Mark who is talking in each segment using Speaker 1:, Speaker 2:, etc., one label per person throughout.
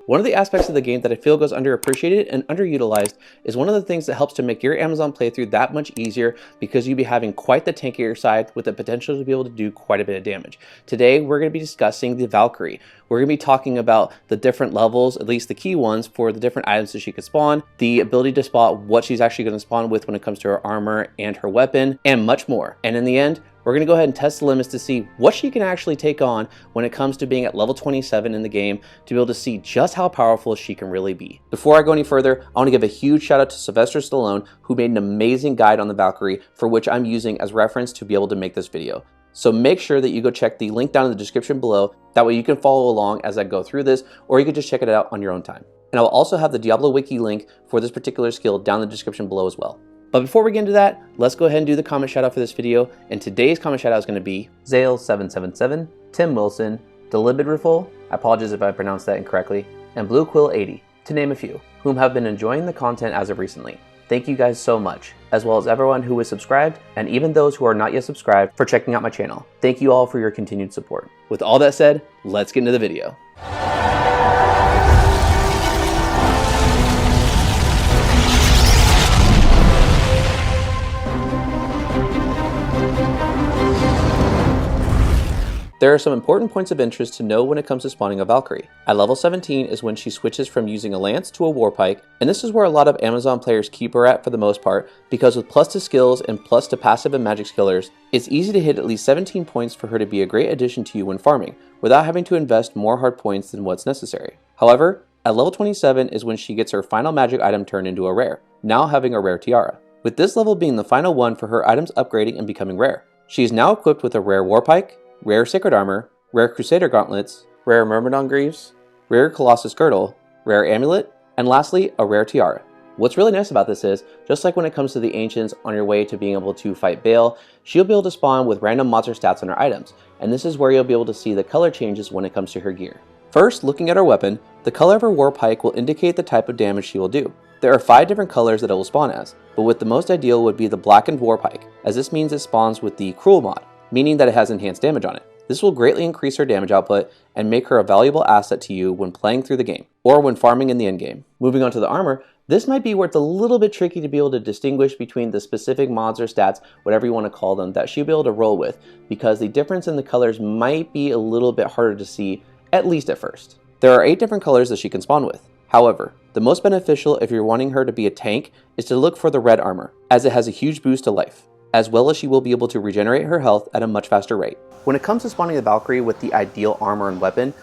Speaker 1: One of the aspects of the game that I feel goes underappreciated and underutilized is one of the things that helps to make your Amazon playthrough that much easier, because you'll be having quite the tank at your side with the potential to be able to do quite a bit of damage. Today, we're going to be discussing the Valkyrie. We're going to be talking about the different levels, at least the key ones, for the different items that she could spawn, the ability to spot what she's actually going to spawn with when it comes to her armor and her weapon, and much more. And in the end, we're going to go ahead and test the limits to see what she can actually take on when it comes to being at level 27 in the game, to be able to see just how powerful she can really be. Before I go any further, I want to give a huge shout out to Sylvester Stallone, who made an amazing guide on the Valkyrie, for which I'm using as reference to be able to make this video. So make sure that you go check the link down in the description below. That way you can follow along as I go through this, or you can just check it out on your own time. And I'll also have the Diablo Wiki link for this particular skill down in the description below as well. But before we get into that, let's go ahead and do the comment shout out for this video. And today's comment shout out is going to be Zale777, Tim Wilson, Deliberiful, I apologize if I pronounced that incorrectly, and Blue Quill 80, to name a few, whom have been enjoying the content as of recently. Thank you guys so much, as well as everyone who is subscribed, and even those who are not yet subscribed, for checking out my channel. Thank you all for your continued support. With all that said, let's get into the video. There are some important points of interest to know when it comes to spawning a Valkyrie. At level 17 is when she switches from using a lance to a warpike, and this is where a lot of Amazon players keep her at for the most part, because with plus to skills and plus to passive and magic skillers, it's easy to hit at least 17 points for her to be a great addition to you when farming, without having to invest more hard points than what's necessary. However, at level 27 is when she gets her final magic item turned into a rare, now having a rare tiara, with this level being the final one for her items upgrading and becoming rare. She is now equipped with a rare warpike, rare Sacred Armor, rare Crusader Gauntlets, rare Myrmidon Greaves, rare Colossus Girdle, rare Amulet, and lastly, a rare Tiara. What's really nice about this is, just like when it comes to the Ancients on your way to being able to fight Baal, she'll be able to spawn with random monster stats on her items, and this is where you'll be able to see the color changes when it comes to her gear. First, looking at her weapon, the color of her warpike will indicate the type of damage she will do. There are 5 different colors that it will spawn as, but with the most ideal would be the blackened warpike, as this means it spawns with the Cruel mod, meaning that it has enhanced damage on it. This will greatly increase her damage output and make her a valuable asset to you when playing through the game, or when farming in the endgame. Moving on to the armor, this might be where it's a little bit tricky to be able to distinguish between the specific mods or stats, whatever you want to call them, that she'll be able to roll with, because the difference in the colors might be a little bit harder to see, at least at first. There are 8 different colors that she can spawn with. However, the most beneficial if you're wanting her to be a tank is to look for the red armor, as it has a huge boost to life, as well as she will be able to regenerate her health at a much faster rate. When it comes to spawning the Valkyrie with the ideal armor and weapon,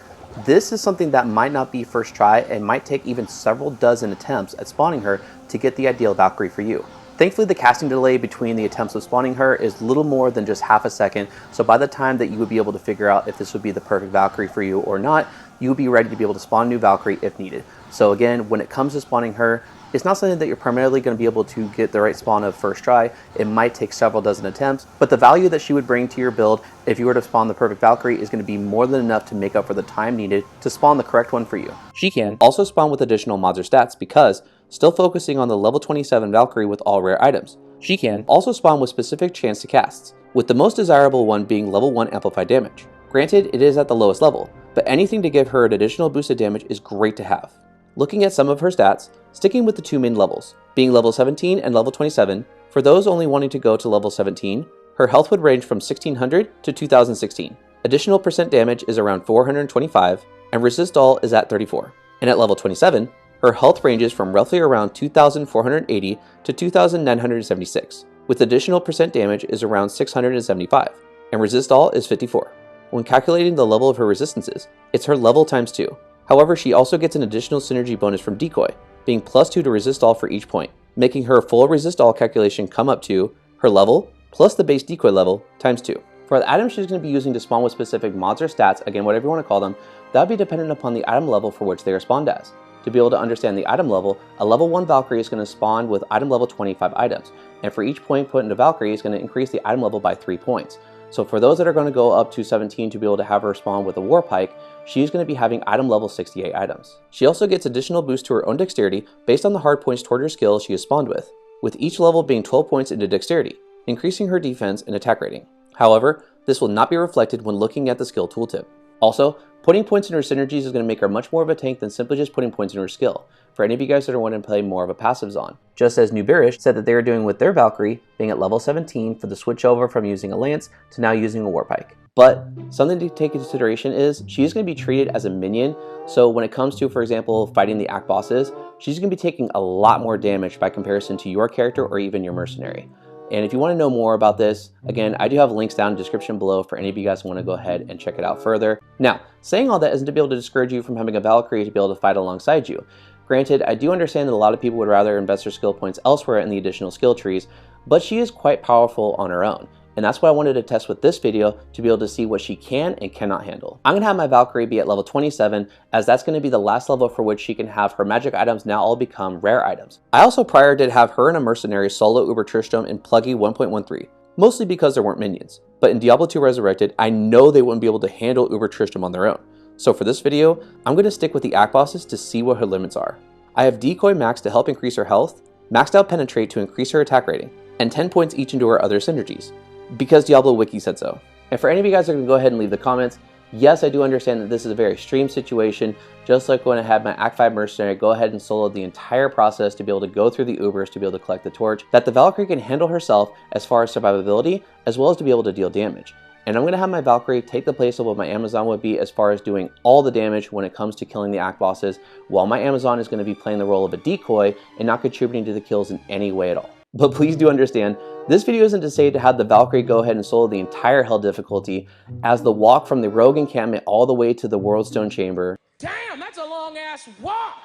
Speaker 1: this is something that might not be first try and might take even several dozen attempts at spawning her to get the ideal Valkyrie for you. Thankfully, the casting delay between the attempts of spawning her is little more than just half a second, so by the time that you would be able to figure out if this would be the perfect Valkyrie for you or not, you would be ready to be able to spawn a new Valkyrie if needed. So again, when it comes to spawning her, it's not something that you're primarily going to be able to get the right spawn of first try. It might take several dozen attempts, but the value that she would bring to your build if you were to spawn the perfect Valkyrie is going to be more than enough to make up for the time needed to spawn the correct one for you. She can also spawn with additional mods or stats because, still focusing on the level 27 Valkyrie with all rare items, she can also spawn with specific chance to casts, with the most desirable one being level 1 amplified damage. Granted, it is at the lowest level, but anything to give her an additional boost of damage is great to have. Looking at some of her stats, sticking with the 2 main levels, being level 17 and level 27, for those only wanting to go to level 17, her health would range from 1600 to 2016. Additional percent damage is around 425, and resist all is at 34. And at level 27, her health ranges from roughly around 2480 to 2976, with additional percent damage is around 675, and resist all is 54. When calculating the level of her resistances, it's her level times 2. However, she also gets an additional synergy bonus from Decoy, being +2 to resist all for each point, making her full resist all calculation come up to her level plus the base Decoy level times 2. For the items she's going to be using to spawn with specific mods or stats, again whatever you want to call them, that would be dependent upon the item level for which they are spawned as. To be able to understand the item level, a level 1 Valkyrie is going to spawn with item level 25 items, and for each point put into Valkyrie is going to increase the item level by 3 points. So for those that are going to go up to 17 to be able to have her spawn with a warpike, she's going to be having item level 68 items. She also gets additional boost to her own dexterity based on the hard points toward her skill she is spawned with each level being 12 points into dexterity, increasing her defense and attack rating. However, this will not be reflected when looking at the skill tooltip. Also, putting points in her synergies is going to make her much more of a tank than simply just putting points in her skill, for any of you guys that are wanting to play more of a passive Zon. Just as Nubirish said that they are doing with their Valkyrie, being at level 17 for the switch over from using a lance to now using a warpike. But something to take into consideration is she is going to be treated as a minion, so when it comes to, for example, fighting the act bosses, she's going to be taking a lot more damage by comparison to your character or even your mercenary. And if you want to know more about this, again, I do have links down in the description below for any of you guys who want to go ahead and check it out further. Now, saying all that isn't to be able to discourage you from having a Valkyrie to be able to fight alongside you. Granted, I do understand that a lot of people would rather invest their skill points elsewhere in the additional skill trees, but she is quite powerful on her own. And that's what I wanted to test with this video, to be able to see what she can and cannot handle. I'm going to have my Valkyrie be at level 27, as that's going to be the last level for which she can have her magic items now all become rare items. I also prior did have her and a mercenary solo Uber Tristram in Pluggy 1.13, mostly because there weren't minions. But in Diablo 2 Resurrected, I know they wouldn't be able to handle Uber Tristram on their own. So for this video, I'm going to stick with the act bosses to see what her limits are. I have Decoy Max to help increase her health, Maxed Out Penetrate to increase her attack rating, and 10 points each into her other synergies, because Diablo Wiki said so. And for any of you guys that are going to go ahead and leave the comments, yes, I do understand that this is a very extreme situation, just like when I had my Act 5 Mercenary go ahead and solo the entire process to be able to go through the Ubers to be able to collect the torch, that the Valkyrie can handle herself as far as survivability, as well as to be able to deal damage. And I'm going to have my Valkyrie take the place of what my Amazon would be as far as doing all the damage when it comes to killing the act bosses, while my Amazon is going to be playing the role of a decoy and not contributing to the kills in any way at all. But please do understand, this video isn't to say to have the Valkyrie go ahead and solo the entire hell difficulty, as the walk from the rogue encampment all the way to the Worldstone Chamber.
Speaker 2: Damn, that's a long ass walk!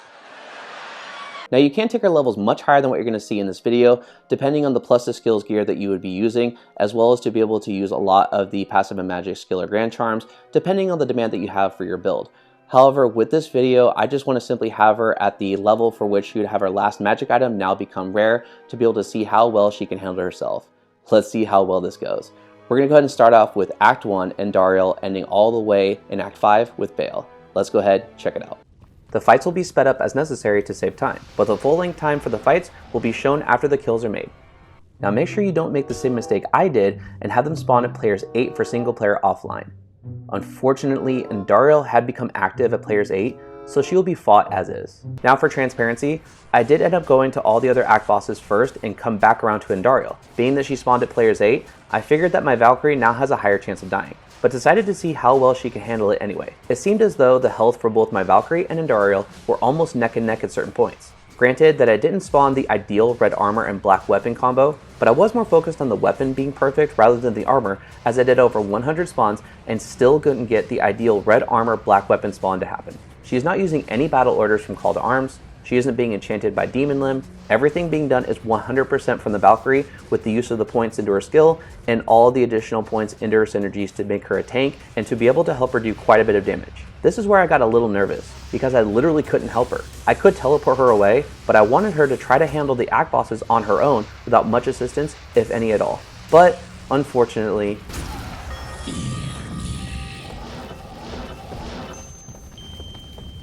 Speaker 1: Now you can take her levels much higher than what you're going to see in this video, depending on the plus the skills gear that you would be using, as well as to be able to use a lot of the passive and magic skill or grand charms, depending on the demand that you have for your build. However, with this video, I just want to simply have her at the level for which she would have her last magic item now become rare, to be able to see how well she can handle herself. Let's see how well this goes. We're going to go ahead and start off with Act 1 and Duriel, ending all the way in Act 5 with Baal. Let's go ahead, check it out. The fights will be sped up as necessary to save time, but the full length time for the fights will be shown after the kills are made. Now make sure you don't make the same mistake I did and have them spawn at players 8 for single player offline. Unfortunately, Andariel had become active at players 8, so she will be fought as is. Now for transparency, I did end up going to all the other act bosses first and come back around to Andariel. Being that she spawned at players 8, I figured that my Valkyrie now has a higher chance of dying, but decided to see how well she can handle it anyway. It seemed as though the health for both my Valkyrie and Andariel were almost neck and neck at certain points. Granted that I didn't spawn the ideal red armor and black weapon combo, but I was more focused on the weapon being perfect rather than the armor, as I did over 100 spawns and still couldn't get the ideal red armor black weapon spawn to happen. She is not using any battle orders from Call to Arms, she isn't being enchanted by Demon Limb, everything being done is 100% from the Valkyrie with the use of the points into her skill and all the additional points into her synergies to make her a tank and to be able to help her do quite a bit of damage. This is where I got a little nervous, because I literally couldn't help her. I could teleport her away, but I wanted her to try to handle the act bosses on her own without much assistance, if any at all. But, unfortunately,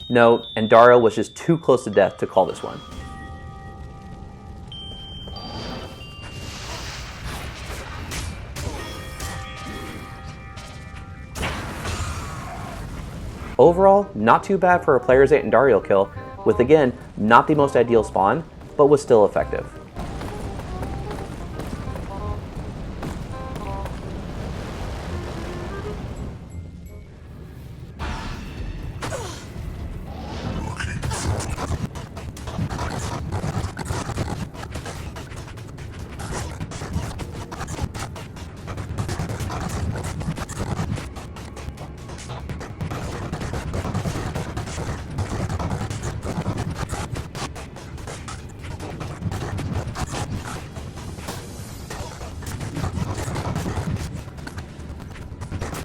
Speaker 1: no, and Duriel was just too close to death to call this one. Overall, not too bad for a player's 8 and Duriel kill, with again, not the most ideal spawn, but was still effective.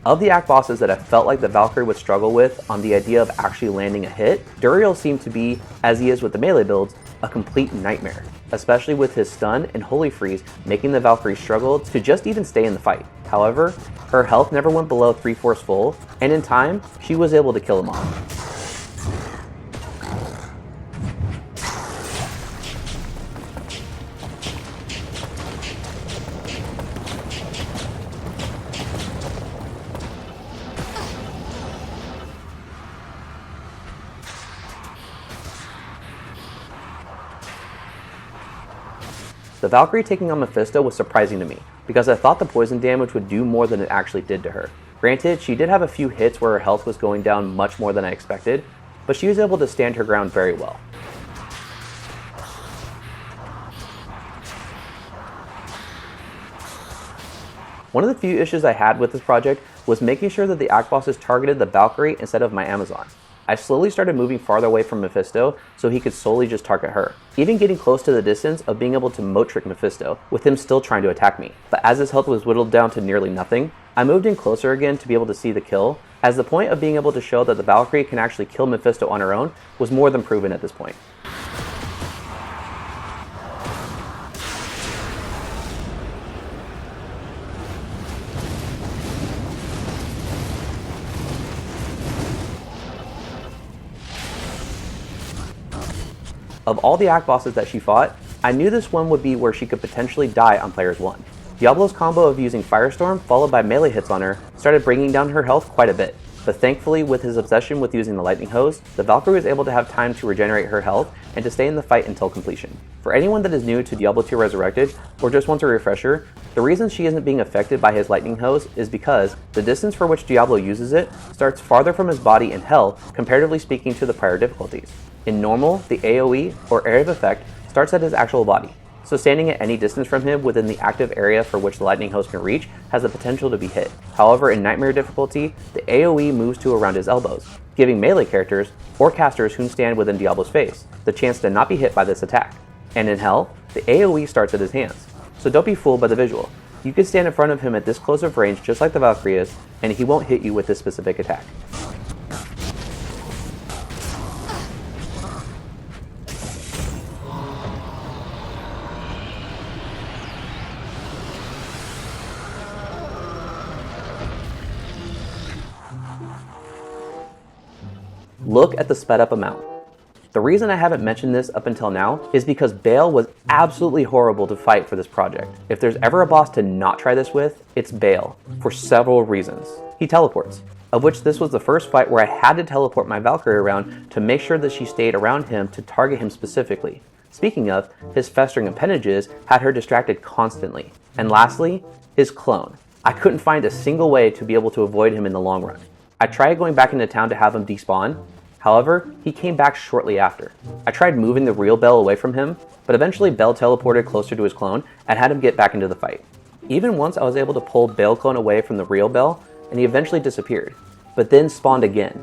Speaker 1: Of the act bosses that I felt like the Valkyrie would struggle with on the idea of actually landing a hit, Duriel seemed to be, as he is with the melee builds, a complete nightmare, especially with his stun and holy freeze making the Valkyrie struggle to just even stay in the fight. However, her health never went below 3/4 full, and in time, she was able to kill him off. The Valkyrie taking on Mephisto was surprising to me, because I thought the poison damage would do more than it actually did to her. Granted, she did have a few hits where her health was going down much more than I expected, but she was able to stand her ground very well. One of the few issues I had with this project was making sure that the act bosses targeted the Valkyrie instead of my Amazon. I slowly started moving farther away from Mephisto so he could solely just target her, even getting close to the distance of being able to moat trick Mephisto, with him still trying to attack me. But as his health was whittled down to nearly nothing, I moved in closer again to be able to see the kill, as the point of being able to show that the Valkyrie can actually kill Mephisto on her own was more than proven at this point. Of all the act bosses that she fought, I knew this one would be where she could potentially die on players 1. Diablo's combo of using Firestorm followed by melee hits on her started bringing down her health quite a bit, but thankfully with his obsession with using the lightning hose, the Valkyrie was able to have time to regenerate her health and to stay in the fight until completion. For anyone that is new to Diablo 2 Resurrected or just wants a refresher, the reason she isn't being affected by his lightning hose is because the distance for which Diablo uses it starts farther from his body in hell, comparatively speaking to the prior difficulties. In normal, the AoE, or area of effect, starts at his actual body, so standing at any distance from him within the active area for which the lightning hose can reach has the potential to be hit. However, in Nightmare difficulty, the AoE moves to around his elbows, giving melee characters, or casters who stand within Diablo's face, the chance to not be hit by this attack. And in Hell, the AoE starts at his hands, so don't be fooled by the visual. You can stand in front of him at this close of range just like the Valkyrie is, and he won't hit you with this specific attack. Look at the sped up amount. The reason I haven't mentioned this up until now is because Baal was absolutely horrible to fight for this project. If there's ever a boss to not try this with, it's Baal, for several reasons. He teleports, of which this was the first fight where I had to teleport my Valkyrie around to make sure that she stayed around him to target him specifically. Speaking of, his festering appendages had her distracted constantly. And lastly, his clone. I couldn't find a single way to be able to avoid him in the long run. I tried going back into town to have him despawn. However, he came back shortly after. I tried moving the real Baal away from him, but eventually Baal teleported closer to his clone and had him get back into the fight. Even once I was able to pull Baal clone away from the real Baal, and he eventually disappeared, but then spawned again.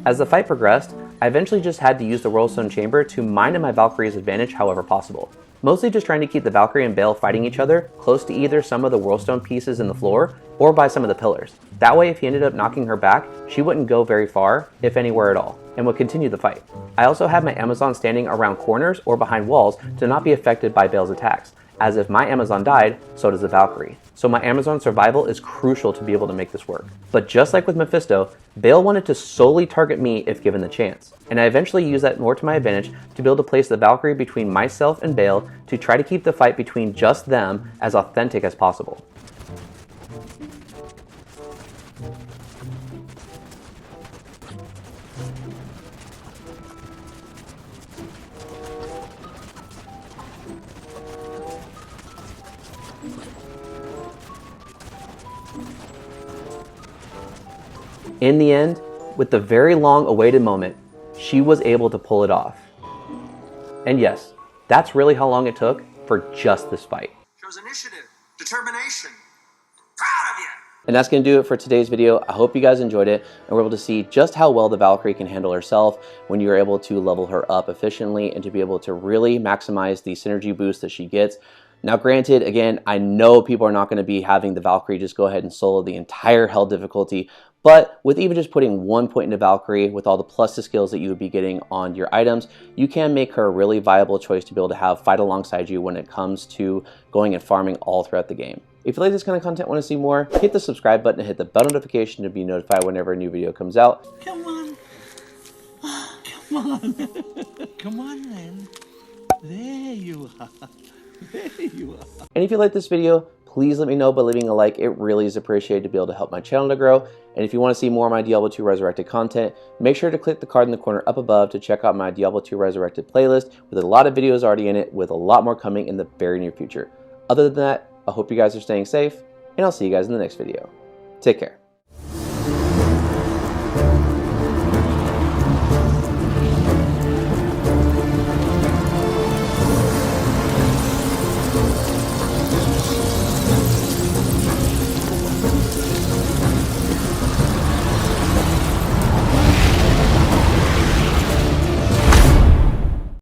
Speaker 1: As the fight progressed, I eventually just had to use the Whirlstone Chamber to mine in my Valkyrie's advantage however possible. Mostly just trying to keep the Valkyrie and Baal fighting each other close to either some of the Whirlstone pieces in the floor or by some of the pillars. That way if he ended up knocking her back, she wouldn't go very far, if anywhere at all, and would continue the fight. I also had my Amazon standing around corners or behind walls to not be affected by Baal's attacks, as if my Amazon died, so does the Valkyrie. So my Amazon survival is crucial to be able to make this work. But just like with Mephisto, Baal wanted to solely target me if given the chance. And I eventually used that more to my advantage to be able to place the Valkyrie between myself and Baal to try to keep the fight between just them as authentic as possible. In the end, with the very long awaited moment, she was able to pull it off. And yes, that's really how long it took for just this fight.
Speaker 3: Shows initiative, determination. Proud of you!
Speaker 1: And that's going to do it for today's video. I hope you guys enjoyed it and were able to see just how well the Valkyrie can handle herself when you're able to level her up efficiently and to be able to really maximize the synergy boost that she gets. Now granted, again, I know people are not going to be having the Valkyrie just go ahead and solo the entire hell difficulty, but with even just putting 1 point into Valkyrie with all the plus to skills that you would be getting on your items, you can make her a really viable choice to be able to have fight alongside you when it comes to going and farming all throughout the game. If you like this kind of content and want to see more, hit the subscribe button and hit the bell notification to be notified whenever a new video comes out.
Speaker 4: Come on. Come on. Come on, then. There you are. There you are.
Speaker 1: And if you like this video, please let me know by leaving a like. It really is appreciated to be able to help my channel to grow. And if you want to see more of my Diablo 2 Resurrected content, make sure to click the card in the corner up above to check out my Diablo 2 Resurrected playlist with a lot of videos already in it, with a lot more coming in the very near future. Other than that, I hope you guys are staying safe, and I'll see you guys in the next video. Take care.